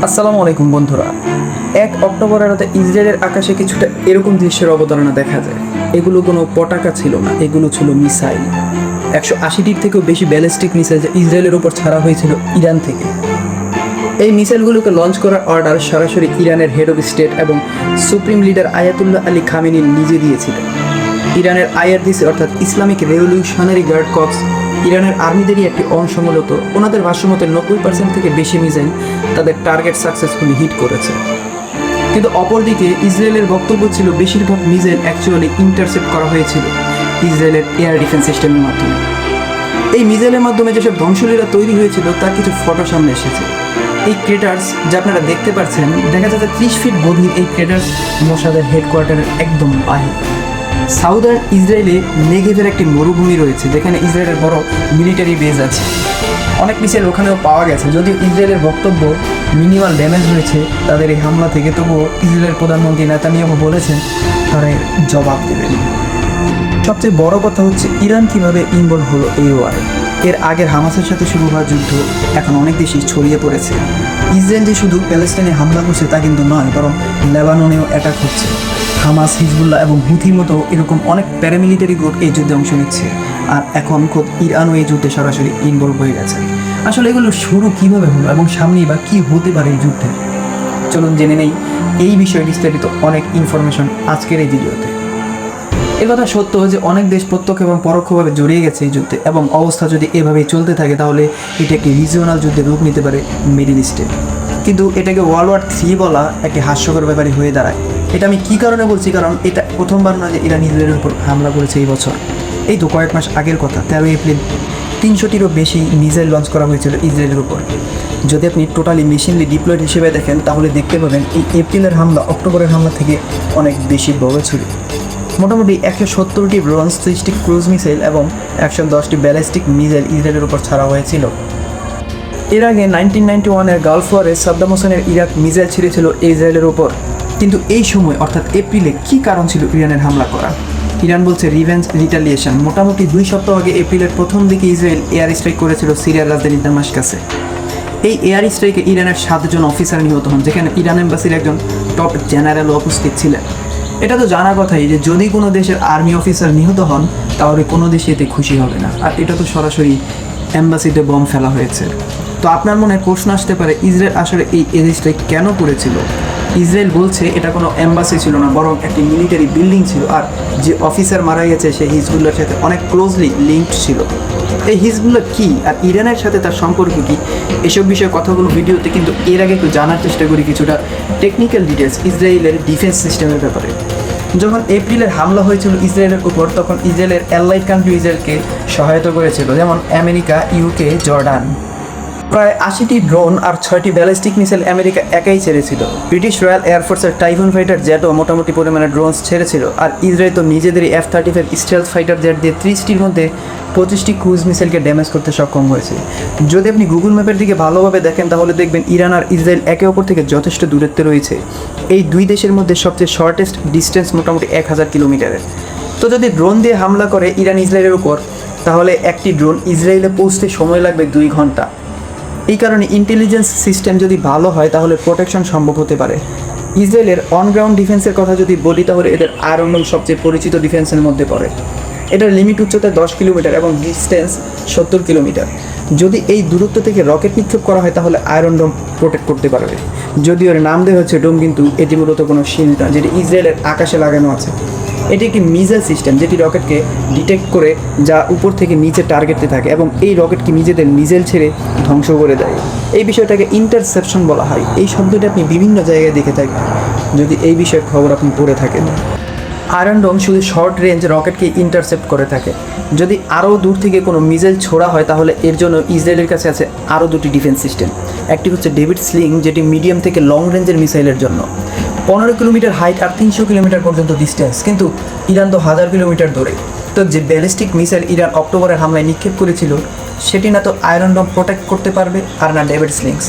আসসালামু আলাইকুম বন্ধুরা। 1 অক্টোবরের রাতে ইসরায়েলের আকাশে কিছুটা এরকম দৃশ্যের অবতারণা দেখা যায়। এগুলো কোনো পতাকা ছিল না, এগুলো ছিল মিসাইল। 180টির থেকেও বেশি ব্যালিস্টিক মিসাইল যা ইসরায়েলের উপর ছাড়া হয়েছিল ইরান থেকে। এই মিসাইলগুলোকে লঞ্চ করার অর্ডার সরাসরি ইরানের হেড অফ স্টেট এবং supreme leader Ayatollah Ali Khamenei নিজে দিয়েছিলেন। ইরানের আইআরজিসি অর্থাৎ ইসলামিক রেভলিউশনারি গার্ড কর্পস ইরানের আর্মিদেরই একটি অংশ। মূলত ওনাদের ভাষ্যমতে 90% থেকে বেশি মিসাইল তাদের টার্গেট সাকসেসফুলি হিট করেছে। কিন্তু অপরদিকে ইসরায়েলের বক্তব্য ছিল বেশিরভাগ মিসাইল অ্যাকচুয়ালি ইন্টারসেপ্ট করা হয়েছিল ইসরায়েলের এয়ার ডিফেন্স সিস্টেমের মাধ্যমে। এই মিসাইলের মাধ্যমে যেসব ধ্বংসলীলা তৈরি হয়েছিল তার কিছু ফটো সামনে এসেছে। এই ক্রেটার্স যা আপনারা দেখতে পাচ্ছেন, দেখা যাচ্ছে 30 ফিট গভীর এই ক্রেটার্স মোসাদের হেডকোয়ার্টারের একদম বাহির। সাউদার্ন ইসরায়েলে নেগেভের একটি মরুভূমি রয়েছে যেখানে ইসরায়েলের বড় মিলিটারি বেজ আছে। অনেক মিসাইল ওখানেও পাওয়া গেছে। যদিও ইসরায়েলের বক্তব্য মিনিমাল ড্যামেজ হয়েছে তাদের এই হামলা থেকে, তবুও ইসরায়েলের প্রধানমন্ত্রী নেতানিয়াহু বলেছেন তারা এর জবাব দেবেন। সবচেয়ে বড় কথা হচ্ছে ইরান কিভাবে ইনভলভ হলো এই ওয়ারে। এর আগের হামাসের সাথে শুরু হওয়া যুদ্ধ এখন অনেক বেশি ছড়িয়ে পড়েছে। ইসরায়েল যে শুধু প্যালেস্টাইনে হামলা করছে তা কিন্তু নয়, বরং লেবাননেও অ্যাটাক হচ্ছে। হামাস, হিজবুল্লাহ এবং হুথির মতো এরকম অনেক প্যারামিলিটারি গ্রুপ এই যুদ্ধে অংশ নিচ্ছে। আর এখন খুব ইরানও এই যুদ্ধে সরাসরি ইনভলভ হয়ে গেছে। আসলে এগুলো শুরু কীভাবে হলো এবং সামনেই বা কী হতে পারে এই যুদ্ধে, চলুন জেনে নেই এই বিষয়ে বিস্তারিত অনেক ইনফরমেশন আজকের এই ভিডিওতে। এ কথা সত্য যে অনেক দেশ প্রত্যক্ষ এবং পরোক্ষভাবে জড়িয়ে গেছে এই যুদ্ধে, এবং অবস্থা যদি এভাবেই চলতে থাকে তাহলে এটা একটি রিজিওনাল যুদ্ধের রূপ নিতে পারে মিডল ইস্টে। কিন্তু এটাকে ওয়ার্ল্ড ওয়ার 3 বলা একটি হাস্যকর ব্যাপারই হয়ে দাঁড়ায়। এটা আমি কী কারণে বলছি, কারণ এটা প্রথমবার নয় যে ইরান ইসরায়েলের উপর হামলা করেছে এই বছর। এই তো কয়েক মাস আগের কথা, 13 এপ্রিল 300টিরও বেশি মিসাইল লঞ্চ করা হয়েছিল ইসরায়েলের উপর। যদি আপনি টোটালি মেশিনলি ডিপ্লয়েড হিসেবে দেখেন তাহলে দেখতে পাবেন এই এপ্রিলের হামলা অক্টোবরের হামলা থেকে অনেক বেশি বড় ছিল। মোটামুটি 170টি ব্রোঞ্জ, 30টি ক্রুজ মিসাইল এবং 110টি ব্যালিস্টিক মিসাইল ইসরায়েলের উপর ছাড়া হয়েছিল। এর আগে 1991-এর গালফ ওয়ারে সাদ্দাম হোসেনের ইরাক মিসাইল ছেড়েছিল ইসরায়েলের উপর। কিন্তু এই সময় অর্থাৎ এপ্রিলে কী কারণ ছিল ইরানের হামলা করা? ইরান বলছে রিভেঞ্জ রিটালিয়েশন। মোটামুটি 2 সপ্তাহ আগে এপ্রিলের প্রথম দিকে ইসরায়েল এয়ার স্ট্রাইক করেছিল সিরিয়ার রাজধানী দামেস্কাসে। এই এয়ার স্ট্রাইকে ইরানের 7 জন অফিসার নিহত হন, যেখানে ইরান এম্বাসির একজন টপ জেনারেল উপস্থিত ছিলেন। এটা তো জানা কথাই যে যদি কোনো দেশের আর্মি অফিসার নিহত হন তাহলে কোনো দেশই এতে খুশি হবে না। আর এটা তো সরাসরি এম্বাসিতে বম ফেলা হয়েছে। তো আপনার মনে প্রশ্ন আসতে পারে, ইসরায়েল আসলে এই এয়ার স্ট্রাইক কেন করেছিল? ইসরায়েল বলছে এটা কোনো এম্বাসি ছিল না, বরং একটি মিলিটারি বিল্ডিং ছিল। আর যে অফিসার মারা গেছে সে হিজবুল্লাহর সাথে অনেক ক্লোজলি লিঙ্কড ছিল। এই হিজবুল্লাহ কী আর ইরানের সাথে তার সম্পর্ক কী, এসব বিষয়ে কথাগুলো ভিডিওতে, কিন্তু এর আগে একটু জানার চেষ্টা করি কিছুটা টেকনিক্যাল ডিটেলস ইসরায়েলের ডিফেন্স সিস্টেমের ব্যাপারে। যখন এপ্রিলের হামলা হয়েছিল ইসরায়েলের উপর, তখন ইসরায়েলের অ্যালাইড কান্ট্রি ইসরায়েলকে সহায়তা করেছিল, যেমন আমেরিকা, ইউকে, জর্ডান। প্রায় 80টি ড্রোন আর 6টি ব্যালিস্টিক মিসাইল আমেরিকা একাই ছেড়েছিল। ব্রিটিশ রয়্যাল এয়ারফোর্সের টাইফুন ফাইটার জেটও মোটামুটি পরিমাণে ড্রোনস ছেড়েছিল। আর ইসরায়েল তো নিজেদেরই F-35 স্টেলথ ফাইটার জেট দিয়ে 30টির মধ্যে 25টি ক্রুজ মিসাইলকে ড্যামেজ করতে সক্ষম হয়েছে। যদি আপনি গুগল ম্যাপের দিকে ভালোভাবে দেখেন তাহলে দেখবেন ইরান আর ইসরায়েল একে অপর থেকে যথেষ্ট দূরত্বে রয়েছে। এই দুই দেশের মধ্যে সবচেয়ে শর্টেস্ট ডিস্টেন্স মোটামুটি 1000 কিলোমিটারের। তো যদি ড্রোন দিয়ে হামলা করে ইরান ইসরায়েলের উপর, তাহলে একটি ড্রোন ইসরায়েলে পৌঁছতে সময় লাগবে 2 ঘন্টা। এই কারণে ইন্টেলিজেন্স সিস্টেম যদি ভালো হয় তাহলে প্রোটেকশন সম্ভব হতে পারে। ইসরায়েলের অনগ্রাউন্ড ডিফেন্সের কথা যদি বলি তাহলে এদের আয়রন ডোম সবচেয়ে পরিচিত ডিফেন্সের মধ্যে পড়ে। এটার লিমিট উচ্চতা 10 কিলোমিটার এবং ডিস্টেন্স 70 কিলোমিটার। যদি এই দূরত্ব থেকে রকেট নিক্ষেপ করা হয় তাহলে আয়রন ডোম প্রোটেক্ট করতে পারবে। যদিও এর নাম দেওয়া হচ্ছে ডোম, কিন্তু এটি মূলত কোনো শিল্ড না, যেটি ইসরায়েলের আকাশে লাগানো আছে। এটি একটি মিসাইল সিস্টেম যেটি রকেটকে ডিটেক্ট করে যা উপর থেকে নিচে টার্গেটে থাকে, এবং এই রকেটকে নিজেদের মিসাইল ছেড়ে ধ্বংস করে দেয়। এই বিষয়টাকে ইন্টারসেপশন বলা হয়। এই শব্দটি আপনি বিভিন্ন জায়গায় দেখে থাকবেন যদি এই বিষয়ে খবর আপনি পড়ে থাকেন। আয়রন ডোম শুধু শর্ট রেঞ্জ রকেটকে ইন্টারসেপ্ট করে থাকে। যদি আরও দূর থেকে কোনো মিসাইল ছোড়া হয় তাহলে এর জন্য ইসরায়েলের কাছে আছে আরও 2টি ডিফেন্স সিস্টেম। একটি হচ্ছে ডেভিড স্লিং, যেটি মিডিয়াম থেকে লং রেঞ্জের মিসাইলের জন্য। 15 কিলোমিটার হাইট আর 300 কিলোমিটার পর্যন্ত ডিস্টেন্স, কিন্তু ইরান তো 1000 কিলোমিটার দূরে। তো যে ব্যালিস্টিক মিসাইল ইরান অক্টোবরের হামলায় নিক্ষেপ করেছিল সেটি না তো আয়রন ডোম প্রোটেক্ট করতে পারবে আর না ডেভিড স্লিংস।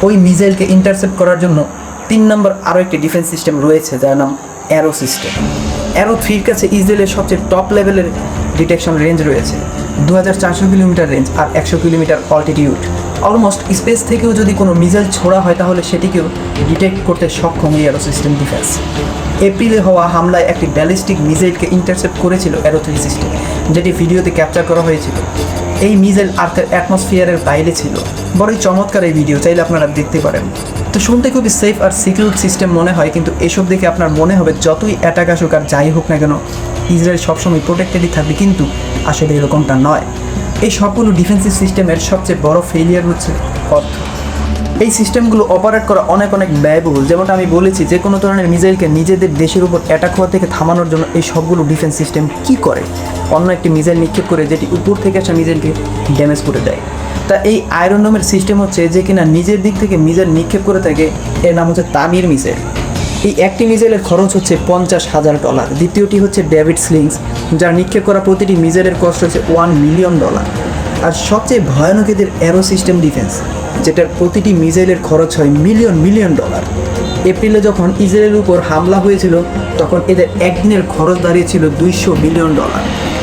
ওই মিসাইলকে ইন্টারসেপ্ট করার জন্য 3 নম্বর আরও একটি ডিফেন্স সিস্টেম রয়েছে যার নাম অ্যারো সিস্টেম। অ্যারো 3-র কাছে ইসরায়েলের সবচেয়ে টপ লেভেলের ডিটেকশন রেঞ্জ রয়েছে। 2400 কিলোমিটার রেঞ্জ আর 100 কিলোমিটার অল্টিটিউড। অলমোস্ট স্পেস থেকেও যদি কোনো মিসাইল ছোড়া হয় তাহলে সেটিকেও ডিটেক্ট করতে সক্ষম এই অ্যারো সিস্টেম ডিফেন্স। এপ্রিলে হওয়া হামলায় একটি ব্যালিস্টিক মিসাইলকে ইন্টারসেপ্ট করেছিল অ্যারো 3 সিস্টেম, যেটি ভিডিওতে ক্যাপচার করা হয়েছিল। এই মিসাইল আর্থের অ্যাটমসফিয়ারের বাইরে ছিল। বড়ই চমৎকার এই ভিডিও, চাইলে আপনারা দেখতে পারেন। তো শুনতে খুবই সেফ আর সিকিউর সিস্টেম মনে হয়, কিন্তু এসব দেখে আপনার মনে হবে যতই অ্যাটাক আসুক আর যাই হোক না কেন ইসরায়েল সবসময় প্রোটেক্টেডই থাকবে, কিন্তু আসলে এরকমটা নয়। এই সবগুলো ডিফেন্সিভ সিস্টেমের সবচেয়ে বড় ফেলিয়ার হচ্ছে অর্থ। এই সিস্টেমগুলো অপারেট করা অনেক ব্যয়বহুল। যেমনটা আমি বলেছি, যে কোনো ধরনের মিসাইলকে নিজেদের দেশের উপর অ্যাটাক হওয়া থেকে থামানোর জন্য এই সবগুলো ডিফেন্স সিস্টেম কী করে, অন্য একটি মিসাইল নিক্ষেপ করে, যেটি উপর থেকে আসা মিসাইলকে ড্যামেজ করে দেয়। তা এই আয়রন ডোমের সিস্টেম হচ্ছে যে কিনা নিজের দিক থেকে মিসাইল নিক্ষেপ করে থাকে, এর নাম হচ্ছে তামির মিসাইল। এই একটি মিসাইলের খরচ হচ্ছে $50,000। দ্বিতীয়টি হচ্ছে ডেভিড স্লিংস, যার নিক্ষেপ করা প্রতিটি মিসাইলের কস্ট হচ্ছে $1 মিলিয়ন। আর সবচেয়ে ভয়ানক এদের অ্যারো সিস্টেম ডিফেন্স, যেটার প্রতিটি মিসাইলের খরচ হয় মিলিয়ন ডলার। এপ্রিলে যখন ইসরায়েলের উপর হামলা হয়েছিল তখন এদের একদিনের খরচ দাঁড়িয়েছিল $200 মিলিয়ন।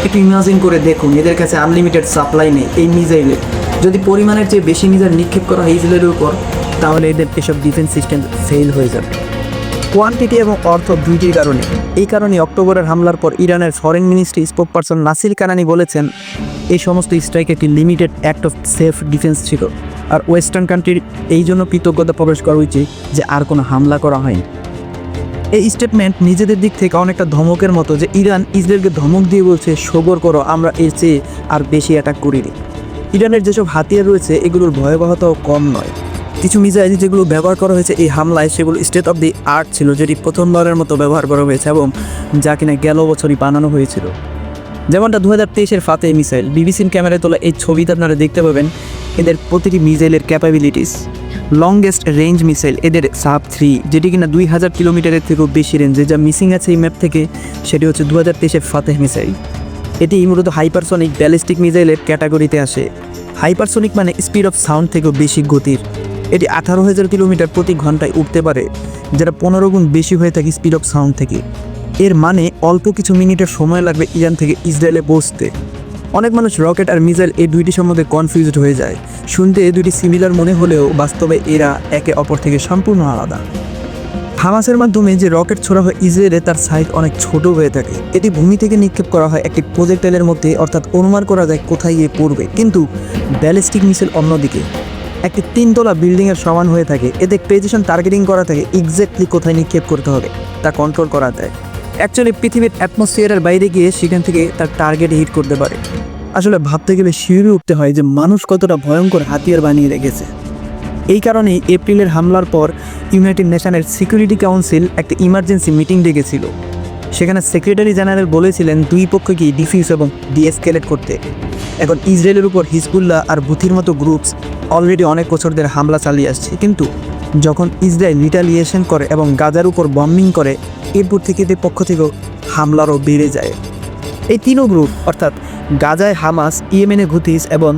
একটু ইমাজিন করে দেখুন, এদের কাছে আনলিমিটেড সাপ্লাই নেই এই মিসাইলের। যদি পরিমাণের চেয়ে বেশি মিসাইল নিক্ষেপ করা হয় ইসরায়েলের উপর, তাহলে এদের এসব ডিফেন্স সিস্টেম ফেল হয়ে যাবে। কোয়ান্টিটি এবং অর্থ দুইটির কারণে। এই কারণে অক্টোবরের হামলার পর ইরানের ফরেন মিনিস্ট্রি স্পোকপারসন নাসির কানানি বলেছেন, এই সমস্ত স্ট্রাইক একটি limited act of safe defence ছিল, আর ওয়েস্টার্ন কান্ট্রির এই জন্য কৃতজ্ঞতা প্রকাশ করা উচিত যে আর কোনো হামলা করা হয়নি। এই স্টেটমেন্ট নিজেদের দিক থেকে অনেকটা ধমকের মতো, যে ইরান ইসরায়েলকে ধমক দিয়ে বলছে, সবর করো, আমরা এর চেয়ে আর বেশি অ্যাটাক করিনি। ইরানের যেসব হাতিয়ার রয়েছে এগুলোর ভয়াবহতাও কম নয়। কিছু মিসাইল যেগুলো ব্যবহার করা হয়েছে এই হামলায়, সেগুলো স্টেট অফ দি আর্ট ছিল, যেটি প্রথমবারের মতো ব্যবহার করা হয়েছে এবং যা কিনা গেল বছরই বানানো হয়েছিল। যেমনটা 2023-এর ফাতে মিসাইল। বিবিসির ক্যামেরায় তোলা এই ছবিতে আপনারা দেখতে পাবেন এদের প্রতিটি মিসাইলের ক্যাপাবিলিটিস। লংগেস্ট রেঞ্জ মিসাইল এদের সাব 3, যেটি কিনা 2000 কিলোমিটারের থেকেও বেশি রেঞ্জে। যা মিসিং আছে এই ম্যাপ থেকে সেটি হচ্ছে 2023-এর ফাতে মিসাইল। এটি মূলত হাইপারসনিক ব্যালিস্টিক মিসাইলের ক্যাটাগরিতে আসে। হাইপারসনিক মানে স্পিড অফ সাউন্ড থেকেও বেশি গতির। এটি 18,000 কিলোমিটার প্রতি ঘন্টায় উঠতে পারে, যেটা 15 গুণ বেশি হয়ে থাকে স্পিড অফ সাউন্ড থেকে। এর মানে অল্প কিছু মিনিটের সময় লাগবে ইরান থেকে ইসরায়েলে পৌঁছতে। অনেক মানুষ রকেট আর মিসাইল এই দুইটি সম্বন্ধে কনফিউজড হয়ে যায়। শুনতে এই দুইটি সিমিলার মনে হলেও বাস্তবে এরা একে অপর থেকে সম্পূর্ণ আলাদা। হামাসের মাধ্যমে যে রকেট ছোড়া হয় ইসরায়েলে, তার সাইজ অনেক ছোট হয়ে থাকে। এটি ভূমি থেকে নিক্ষেপ করা হয় একটি প্রজেক্টাইলের মধ্যে, অর্থাৎ অনুমান করা যায় কোথায় গিয়ে পড়বে। কিন্তু ব্যালিস্টিক মিসাইল অন্যদিকে একটি 3 তলা বিল্ডিংয়ের সমান হয়ে থাকে। এতে প্রেসিশন টার্গেটিং করা থাকে, এক্স্যাক্টলি কোথায় নিক্ষেপ করতে হবে তা কন্ট্রোল করা যায়। অ্যাকচুয়ালি পৃথিবীর অ্যাটমসফিয়ারের বাইরে গিয়ে সেখান থেকে তার টার্গেট হিট করতে পারে। আসলে ভাবতে গেলে শিউরে উঠতে হয় যে মানুষ কতটা ভয়ঙ্কর হাতিয়ার বানিয়ে রেখেছে। এই কারণেই এপ্রিলের হামলার পর ইউনাইটেড নেশনের সিকিউরিটি কাউন্সিল একটা ইমার্জেন্সি মিটিং ডেকেছিল। সেখানে সেক্রেটারি জেনারেল বলেছিলেন দুই পক্ষকে ডিফিউজ এবং ডিএসকেলেট করতে। এখন ইসরায়েলের উপর হিজবুল্লাহ আর বুথির মতো গ্রুপস অলরেডি অনেক বছর ধরে হামলা চালিয়ে আসছে, কিন্তু যখন ইসরায়েল রিটালিয়েশন করে এবং গাজার উপর বম্বিং করে, এরপর থেকে এদের পক্ষ থেকেও হামলারও বেড়ে যায়। এই তিনও গ্রুপ, অর্থাৎ গাজায় হামাস, ইয়েমেনে হুথিস এবং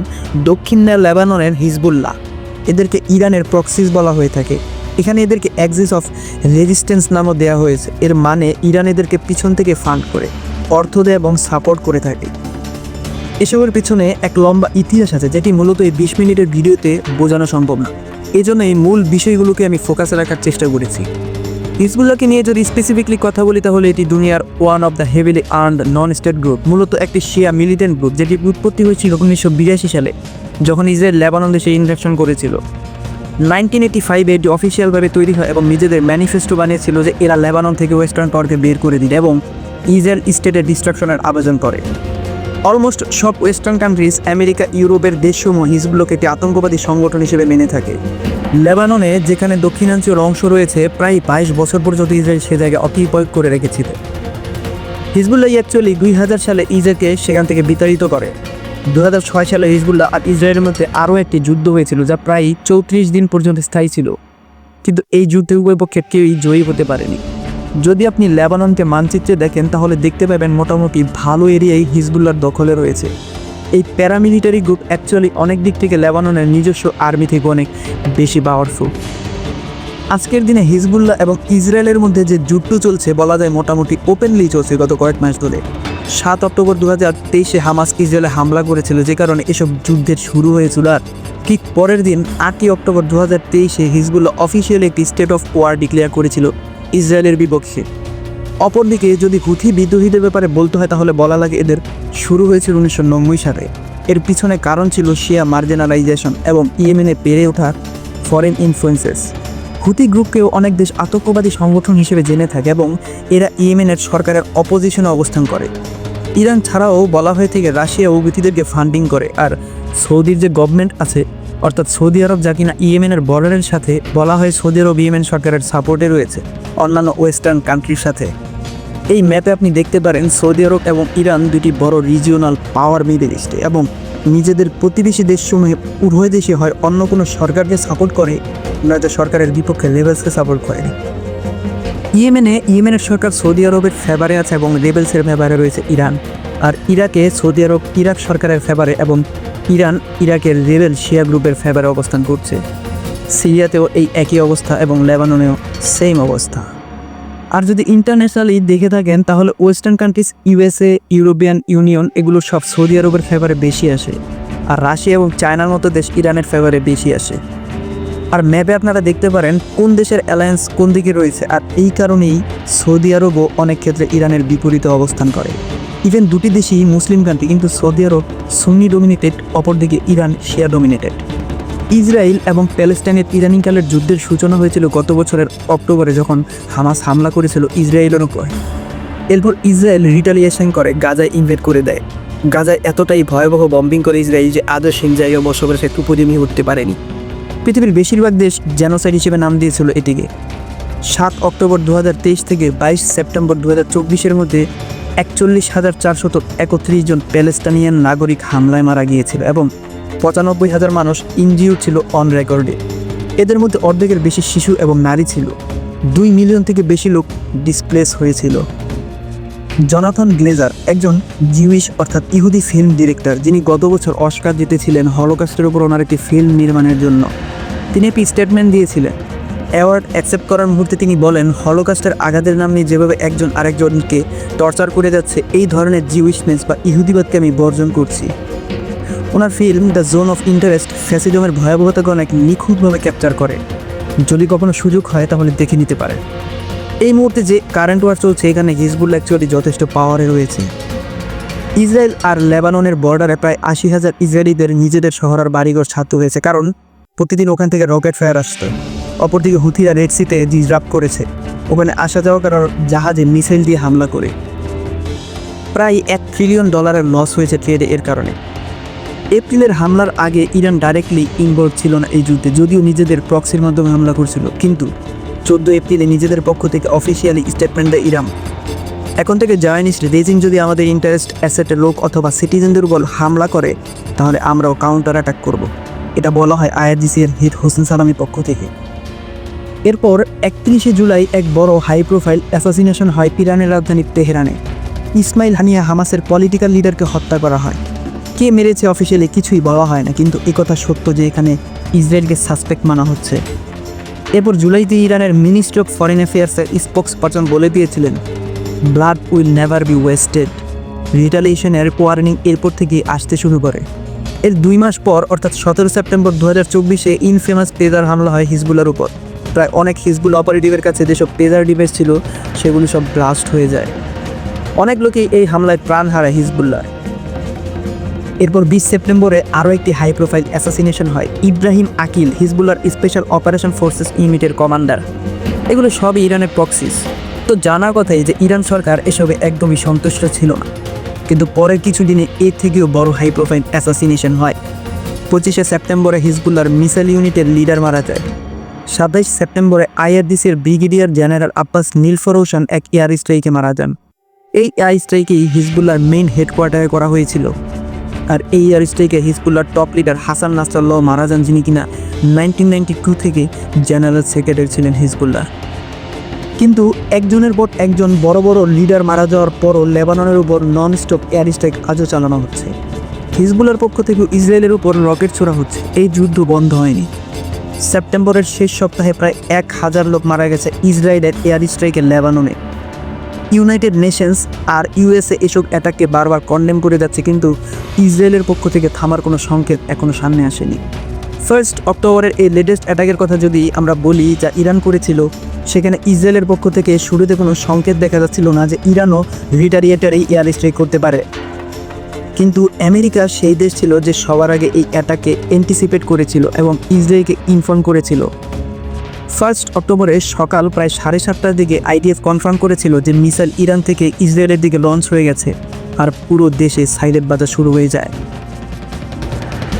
দক্ষিণের লেবাননের হিজবুল্লাহ, এদেরকে ইরানের প্রক্সিস বলা হয়ে থাকে। এখানে এদেরকে অ্যাক্সিস অফ রেজিস্ট্যান্স নামও দেওয়া হয়েছে। এর মানে ইরান এদেরকে পিছন থেকে ফান্ড করে, অর্থ দেয় এবং সাপোর্ট করে থাকে। এসবের পিছনে এক লম্বা ইতিহাস আছে, যেটি মূলত এই 20 মিনিটের ভিডিওতে বোঝানো সম্ভব না। এই জন্য এই মূল বিষয়গুলোকে আমি ফোকাসে রাখার চেষ্টা করেছি। হিজবুল্লাহকে নিয়ে যদি স্পেসিফিকলি কথা বলি, তাহলে এটি দুনিয়ার one of the heavily armed non state group. মূলত একটি শিয়া মিলিটেন্ট গ্রুপ, যেটি উৎপত্তি হয়েছিল 1982 সালে, যখন ইসরায়েল লেবানন দেশে ইনভেশন করেছিল। 1985 এটি অফিসিয়ালভাবে তৈরি হয় এবং নিজেদের ম্যানিফেস্টো বানিয়েছিল যে এরা লেবানন থেকে ওয়েস্টার্ন পাওয়ারকে বের করে দিবে এবং ইসরায়েল স্টেটের ডিস্ট্রাকশনের আবেদন করে। অলমোস্ট সব ওয়েস্টার্ন কান্ট্রিজ, আমেরিকা, ইউরোপের দেশসমূহ হিজবুল্লাহকে একটি আতঙ্কবাদী সংগঠন হিসেবে মেনে থাকে। লেবাননে, যেখানে দক্ষিণাঞ্চল অংশ রয়েছে, প্রায় 22 বছর পর্যন্ত ইসরায়েল সে জায়গায় অকিউপাই করে রেখেছিল। হিজবুল্লাহ অ্যাকচুয়ালি 2000 সালে ইসরায়েলকে সেখান থেকে বিতাড়িত করে। 2006 সালে হিজবুল্লাহ আর ইসরায়েলের মধ্যে আরও একটি যুদ্ধ হয়েছিল, যা প্রায় 34 দিন পর্যন্ত স্থায়ী ছিল, কিন্তু এই যুদ্ধে উভয় পক্ষের কেউই জয়ী হতে পারেনি। যদি আপনি লেবাননকে মানচিত্রে দেখেন, তাহলে দেখতে পাবেন মোটামুটি ভালো এরিয়াই হিজবুল্লাহর দখলে রয়েছে। এই প্যারামিলিটারি গ্রুপ অ্যাকচুয়ালি অনেক দিক থেকে লেবাননের নিজস্ব আর্মি থেকে অনেক বেশি পাওয়ারফুল। আজকের দিনে হিজবুল্লাহ এবং ইসরায়েলের মধ্যে যে যুদ্ধ চলছে, বলা যায় মোটামুটি ওপেনলি চলছে গত কয়েক মাস ধরে। 7 অক্টোবর 2023 হামাস ইসরায়েলে হামলা করেছিল, যে কারণে এসব যুদ্ধের শুরু হয়েছিল। আর ঠিক পরের দিন 8 অক্টোবর 2023 হিজবুল্লাহ অফিসিয়ালি একটি স্টেট অফ ওয়ার ডিক্লেয়ার করেছিল ইসরায়েলের বিপক্ষে। অপরদিকে যদি হুথি বিদ্রোহীদের ব্যাপারে বলতে হয় তাহলে বলা লাগে এদের শুরু হয়েছিল 1990 সালে। এর পিছনে কারণ ছিল শিয়া মার্জিনালাইজেশন এবং ইয়েমেনে বেড়ে ওঠা ফরেন ইনফ্লুয়েন্সেস। হুথি গ্রুপকেও অনেক দেশ আতঙ্কবাদী সংগঠন হিসেবে জেনে থাকে এবং এরা ইয়েমেনের সরকারের অপোজিশনে অবস্থান করে। ইরান ছাড়াও বলা হয়ে থেকে রাশিয়া ও হুথিদেরকে ফান্ডিং করে। আর সৌদির যে গভর্নমেন্ট আছে, অর্থাৎ সৌদি আরব, যা কিনা ইয়েমেনের বর্ডারের সাথে, বলা হয় সৌদি আরব ইয়েমেন সরকারের সাপোর্টে রয়েছে অন্যান্য ওয়েস্টার্ন কান্ট্রির সাথে। এই ম্যাপে আপনি দেখতে পারেন সৌদি আরব এবং ইরান দুটি বড় রিজিওনাল পাওয়ার মিডল ইস্টে, এবং নিজেদের প্রতিবেশী দেশসমূহে উভয় দেশে হয় অন্য কোনো সরকারকে সাপোর্ট করে, নয়তো সরকারের বিপক্ষে রেবেলসকে সাপোর্ট করেনি। ইয়েমেনের সরকার সৌদি আরবের ফেভারে আছে এবং রেবেলসের ফেভারে রয়েছে ইরান। আর ইরাকে সৌদি আরব ইরাক সরকারের ফেভারে এবং ইরান ইরাকের রেবেল শিয়া গ্রুপের ফেভারে অবস্থান করছে। সিরিয়াতেও এই একই অবস্থা এবং লেবাননেও সেম অবস্থা। আর যদি ইন্টারন্যাশনালি দেখে থাকেন তাহলে western countries, USA, European union, এগুলো সব সৌদি আরবের ফেভারে বেশি আসে। আর রাশিয়া এবং চায়নার মতো দেশ ইরানের ফেভারে বেশি আসে। আর ম্যাপে আপনারা দেখতে পারেন কোন দেশের অ্যালায়েন্স কোন দিকে রয়েছে। আর এই কারণেই সৌদি আরবও অনেক ক্ষেত্রে ইরানের বিপরীতে অবস্থান করে। ইভেন দুটি দেশই মুসলিম কান্ট্রি, কিন্তু সৌদি আরব সুন্নি ডোমিনেটেড, অপরদিকে ইরান শিয়া ডোমিনেটেড। ইসরায়েল এবং প্যালেস্টাইনের ইরানিকালের যুদ্ধের সূচনা হয়েছিল গত বছরের অক্টোবরে, যখন হামাস হামলা করেছিল ইসরায়েলের উপর। এরপর ইসরায়েল রিটালিয়েশন করে গাজায় ইনভেড করে দেয়। গাজায় এতটাই ভয়াবহ বম্বিং করে ইসরায়েল যে আজও সেই জায়গায় বসবাসের সে উপযোগী উঠতে পারেনি। পৃথিবীর বেশিরভাগ দেশ জেনোসাইড হিসেবে নাম দিয়েছিল এটিকে। 7 অক্টোবর 2023 থেকে 22 সেপ্টেম্বর 2024 মধ্যে 41,431 জন প্যালেস্টাইনিয়ান নাগরিক হামলায় মারা গিয়েছিল এবং 95,000 মানুষ ইনজিউর ছিল অন রেকর্ডে। এদের মধ্যে অর্ধেকের বেশি শিশু এবং নারী ছিল। 2 মিলিয়ন থেকে বেশি লোক ডিসপ্লেস হয়েছিল। জনাথন গ্লেজার একজন জিউইশ অর্থাৎ ইহুদি ফিল্ম ডিরেক্টর, যিনি গত বছর অস্কার জিতেছিলেন হলোকস্টের উপর ওনার একটি ফিল্ম নির্মাণের জন্য। তিনি একটি স্টেটমেন্ট দিয়েছিলেন। অ্যাওয়ার্ড অ্যাকসেপ্ট করার মুহূর্তে তিনি বলেন, হলোকস্টের আঘাতের নাম নিয়ে যেভাবে একজন আরেকজনকে টর্চার করে যাচ্ছে, এই ধরনের জিউইশনেস বা ইহুদিবাদকে আমি বর্জন করছি। ওনার film the zone of interest ফ্যাসিজমের ভয়াবহতাকে অনেক নিখুঁতভাবে ক্যাপচার করে। যদি কখনো সুযোগ হয় তাহলে দেখে নিতে পারেন। এই মুহূর্তে যে কারেন্ট ওয়ার চলছে, এখানে হিজবুল্লাহ অ্যাকচুয়ালি যথেষ্ট পাওয়ারে রয়েছে। ইসরায়েল আর লেবাননের বর্ডারে প্রায় 80,000 ইসরায়েলিদের নিজেদের শহর আর বাড়িঘর ছাড়তে হয়েছে, কারণ প্রতিদিন ওখান থেকে রকেট ফায়ার আসতো। অপরদিকে হুথিরা রেড সিতে ডিসরাপ্ট করেছে, ওখানে আসা যাওয়া করার জাহাজে মিসাইল দিয়ে হামলা করে। প্রায় $1 ট্রিলিয়ন লস হয়েছে ট্রেডে এর কারণে। এপ্রিলের হামলার আগে ইরান ডাইরেক্টলি ইনভলভ ছিল না এই যুদ্ধে, যদিও নিজেদের প্রক্সির মাধ্যমে হামলা করছিল। কিন্তু 14 এপ্রিলে নিজেদের পক্ষ থেকে অফিসিয়ালি স্টেটমেন্ট দেয় ইরান, এখন থেকে জায়নিস্ট রেজিম যদি আমাদের ইন্টারেস্ট অ্যাসেটের লোক অথবা সিটিজেনদের উপর হামলা করে তাহলে আমরাও কাউন্টার অ্যাটাক করব। এটা বলা হয় IRGC এর হেড হোসেন সালামির পক্ষ থেকে। এরপর 31 জুলাই এক বড় হাই প্রোফাইল অ্যাসাসিনেশন হয় ইরানের রাজধানী তেহরানে। ইসমাইল হানিয়া হামাসের পলিটিক্যাল লিডারকে হত্যা করা হয়। কে মেরেছে অফিসিয়ালি কিছুই বলা হয় না, কিন্তু একথা সত্য যে এখানে ইসরায়েলকে সাসপেক্ট মানা হচ্ছে। এরপর জুলাইতে ইরানের মিনিস্ট্রি অফ ফরেন অ্যাফেয়ার্সের স্পোক্স পারসন বলে দিয়েছিলেন, blood will never be wasted. রিটালিয়েশনের ওয়ার্নিং এরপর থেকে আসতে শুরু করে। এর 2 মাস পর অর্থাৎ 17 সেপ্টেম্বর 2024 ইনফেমাস পেজার হামলা হয় হিজবুল্লার উপর। প্রায় অনেক হিজবুল অপারেটিভের কাছে যেসব পেজার ডিভাইস ছিল সেগুলো সব ব্লাস্ট হয়ে যায়। অনেক লোকেই এই হামলায় প্রাণ হারায় হিজবুল্লাহ। এরপর 20 সেপ্টেম্বরে আরও একটি হাই প্রোফাইল অ্যাসাসিনেশন হয়। ইব্রাহিম আকিল হিজবুল্লার স্পেশাল অপারেশন ফোর্সেস ইউনিটের কমান্ডার। এগুলো সবই ইরানের প্রক্সিস। তো জানার কথাই যে ইরান সরকার এসবে একদমই সন্তুষ্ট ছিল না, কিন্তু পরের কিছুদিনে এর থেকেও বড় হাই প্রোফাইল অ্যাসাসিনেশন হয়। 25 সেপ্টেম্বরে হিজবুল্লার মিসাইল ইউনিটের লিডার মারা যায়। 27 সেপ্টেম্বরে IRGC এর ব্রিগেডিয়ার জেনারেল আব্বাস নীলফরৌশান এক এয়ার স্ট্রাইকে মারা যান। এই এয়ার স্ট্রাইকেই হিজবুল্লার মেইন হেডকোয়ার্টারে করা হয়েছিল। আর এই এয়ার স্ট্রাইকে হিজবুল্লার টপ লিডার হাসান নাসরাল্লাহ মারা যান, যিনি কিনা 1992 থেকে জেনারেল সেক্রেটারি ছিলেন হিজবুল্লাহ। কিন্তু একজনের পর একজন বড় বড় লিডার মারা যাওয়ার পরও লেবাননের উপর নন স্টপ এয়ার স্ট্রাইক আজও চালানো হচ্ছে। হিজবুল্লার পক্ষ থেকে ইসরায়েলের উপর রকেট ছোড়া হচ্ছে। এই যুদ্ধ বন্ধ হয়নি। সেপ্টেম্বরের শেষ সপ্তাহে প্রায় 1,000 লোক মারা গেছে ইসরায়েলের এয়ার স্ট্রাইকে লেবাননে। ইউনাইটেড নেশনস আর ইউএসএ এসব অ্যাটাককে বারবার কন্ডেম করে যাচ্ছে, কিন্তু ইসরায়েলের পক্ষ থেকে থামার কোনো সংকেত এখনও সামনে আসেনি। 1 অক্টোবরের এই লেটেস্ট অ্যাটাকের কথা যদি আমরা বলি, যা ইরান করেছিল, সেখানে ইসরায়েলের পক্ষ থেকে শুরুতে কোনো সংকেত দেখা যাচ্ছিল না যে ইরানও রিটারিয়েটারি এয়ার স্ট্রাইক করতে পারে। কিন্তু আমেরিকা সেই দেশ ছিল যে সবার আগে এই অ্যাটাকে অ্যান্টিসিপেট করেছিল এবং ইসরায়েলকে ইনফর্ম করেছিল। 1 অক্টোবরে সকাল প্রায় 7:30টার দিকে আইডিএফ কনফার্ম করেছিল যে মিসাইল ইরান থেকে ইসরায়েলের দিকে লঞ্চ হয়ে গেছে, আর পুরো দেশে সাইরেন বাজা শুরু হয়ে যায়।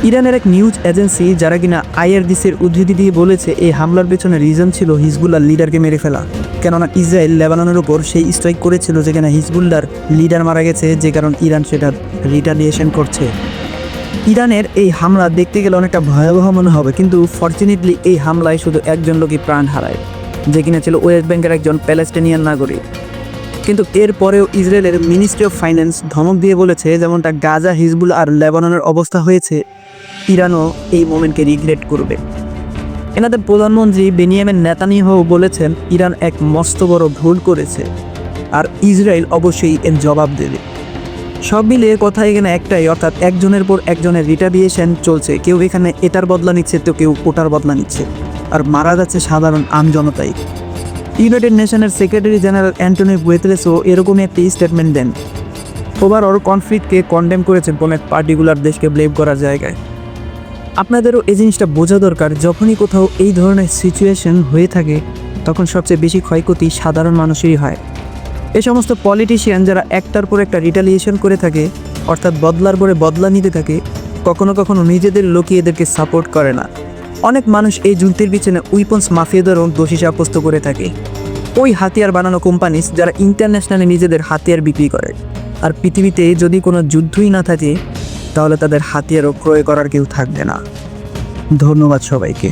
ইরানের এক নিউজ এজেন্সি, যারা কিনা আইআরজিসির উদ্ধৃতি দিয়ে বলেছে এই হামলার পেছনে রিজন ছিল হিজবুল্লাহর লিডারকে মেরে ফেলা, কেননা ইসরায়েল লেবাননের উপর সেই স্ট্রাইক করেছিল যেখানে হিজবুল্লাহর লিডার মারা গেছে, যে কারণ ইরান সেটার রিটালিয়েশন করছে। ইরানের এই হামলা দেখতে গেলে অনেকটা ভয়াবহ মনে হবে, কিন্তু ফরচুনেটলি এই হামলায় শুধু একজন লোকই প্রাণ হারায়, যে কিনা ছিল ওয়েস্ট ব্যাংকের একজন প্যালেস্টাইনিয়ান নাগরিক। কিন্তু এরপরেও ইসরায়েলের মিনিস্ট্রি অফ ফাইন্যান্স ধমক দিয়ে বলেছে যেমনটা গাজা, হিজবুল্লাহ আর লেবাননের অবস্থা হয়েছে, ইরানও এই মোমেন্টকে রিগ্রেট করবে। এনাদের প্রধানমন্ত্রী বেনিয়ামিন নেতানিয়াহু বলেছেন ইরান এক মস্ত বড় ভুল করেছে, আর ইসরায়েল অবশ্যই এর জবাব দেবে। সব মিলিয়ে কথা এখানে একটাই, অর্থাৎ একজনের পর একজনের রিটালিয়েশন চলছে। কেউ এখানে এটার বদলা নিচ্ছে, তো কেউ ওটার বদলা নিচ্ছে, আর মারা যাচ্ছে সাধারণ আমজনতাই। ইউনাইটেড নেশনের সেক্রেটারি জেনারেল অ্যান্টনিও গুতেরেসও এরকমই একটি স্টেটমেন্ট দেন। ওভারঅল কনফ্লিক্টকে কন্ডেম করেছেন কোনো এক পার্টিকুলার দেশকে ব্লেম করার জায়গায়। আপনাদেরও এই জিনিসটা বোঝা দরকার, যখনই কোথাও এই ধরনের সিচুয়েশন হয়ে থাকে তখন সবচেয়ে বেশি ক্ষয়ক্ষতি সাধারণ মানুষেরই হয়। এই সমস্ত পলিটিশিয়ান যারা একটার পর একটা রিটালিয়েশন করে থাকে, অর্থাৎ বদলার পরে বদলা নিতে থাকে, কখনো কখনো নিজেদের লোকই এদেরকে সাপোর্ট করে না। অনেক মানুষ এই যুদ্ধের পিছনে উইপন্স মাফিয়াদেরও দোষী সাব্যস্ত করে থাকে, ওই হাতিয়ার বানানো কোম্পানিস যারা ইন্টারন্যাশনালি নিজেদের হাতিয়ার বিক্রি করে। আর পৃথিবীতে যদি কোনো যুদ্ধই না থাকে তাহলে তাদের হাতিয়ারও ক্রয় করার কেউ থাকবে না। ধন্যবাদ সবাইকে।